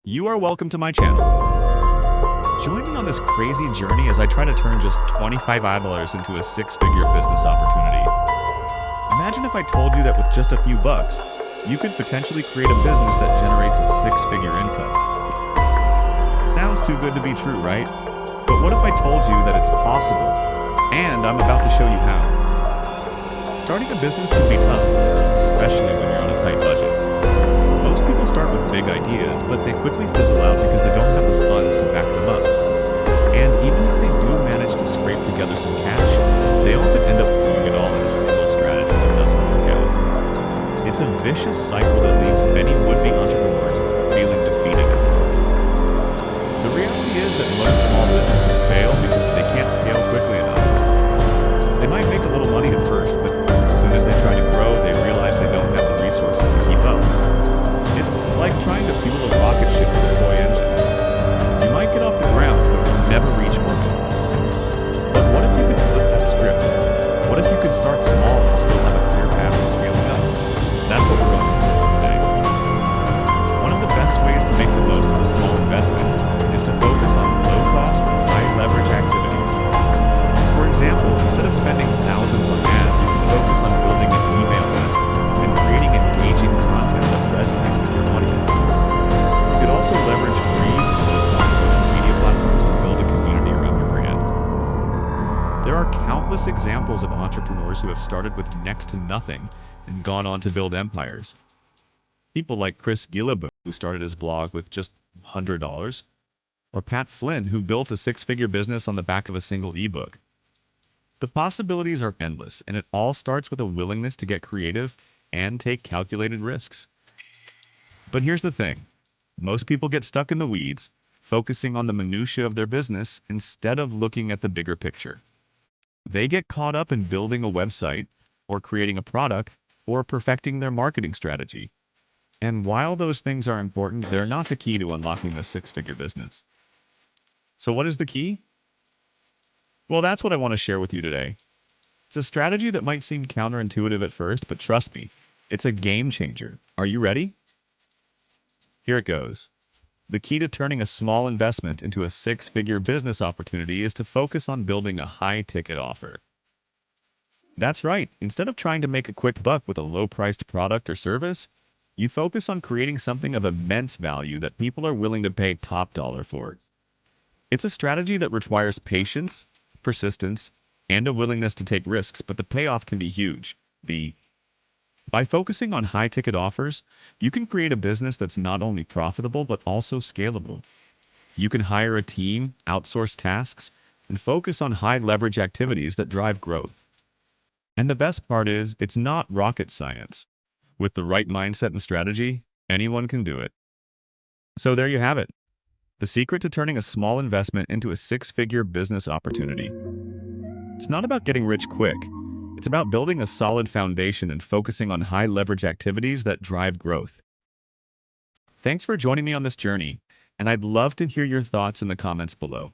You are welcome to my channel. Join me on this crazy journey as I try to turn just $25 into a six-figure business opportunity. Imagine if I told you that with just a few bucks, you could potentially create a business that generates a six-figure income. Sounds too good to be true, right? But what if I told you that it's possible? And I'm about to show you how. Starting a business can be tough, especially when you're on a tight budget. Most people start with big ideas, but they quickly fizzle out because they don't have the funds to back them up. And even if they do manage to scrape together some cash, they often end up doing it all in a single strategy that doesn't work out. It's a vicious cycle that leaves many would-be entrepreneurs feeling defeated and broke. The reality is that most small businesses fail because they can't scale quickly enough. They might make a little money at first, but as soon as they try to grow, they realize they don't have the resources to keep up. It's like trying to fuel a rocket ship with a toy engine. You might get off the ground, but you'll never reach orbit. But what if you could flip that script? What if you could start small and still have a clear path to scaling up? That's what we're going to explore today. One of the best ways to make the most of a small investment is to focus on low-cost, high-leverage activities. For example, instead of spending thousands on ads, you can focus on building an email list and creating engaging content that resonates with your audience. You could also leverage free and low-cost social media platforms to build a community around your brand. There are countless examples of entrepreneurs who have started with next to nothing and gone on to build empires. People like Chris Guillebeau, who started his blog with just $100, or Pat Flynn, who built a six-figure business on the back of a single ebook. The possibilities are endless, and it all starts with a willingness to get creative and take calculated risks. But here's the thing. Most people get stuck in the weeds, focusing on the minutiae of their business instead of looking at the bigger picture. They get caught up in building a website, or creating a product, or perfecting their marketing strategy. And while those things are important, they're not the key to unlocking a six-figure business. So what is the key? Well, that's what I want to share with you today. It's a strategy that might seem counterintuitive at first, but trust me, it's a game changer. Are you ready? Here it goes. The key to turning a small investment into a six-figure business opportunity is to focus on building a high-ticket offer. That's right. Instead of trying to make a quick buck with a low-priced product or service, you focus on creating something of immense value that people are willing to pay top dollar for. It's a strategy that requires patience, persistence, and a willingness to take risks, but the payoff can be huge. By focusing on high-ticket offers, you can create a business that's not only profitable, but also scalable. You can hire a team, outsource tasks, and focus on high-leverage activities that drive growth. And the best part is, it's not rocket science. With the right mindset and strategy, anyone can do it. So there you have it. The secret to turning a small investment into a six-figure business opportunity. It's not about getting rich quick. It's about building a solid foundation and focusing on high-leverage activities that drive growth. Thanks for joining me on this journey, and I'd love to hear your thoughts in the comments below.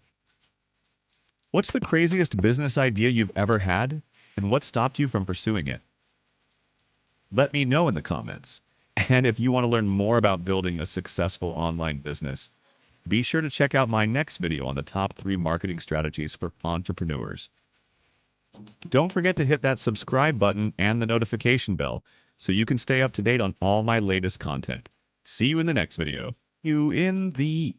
What's the craziest business idea you've ever had, and what stopped you from pursuing it? Let me know in the comments. And if you want to learn more about building a successful online business, be sure to check out my next video on the top 3 marketing strategies for entrepreneurs. Don't forget to hit that subscribe button and the notification bell so you can stay up to date on all my latest content. See you in the next video. You in the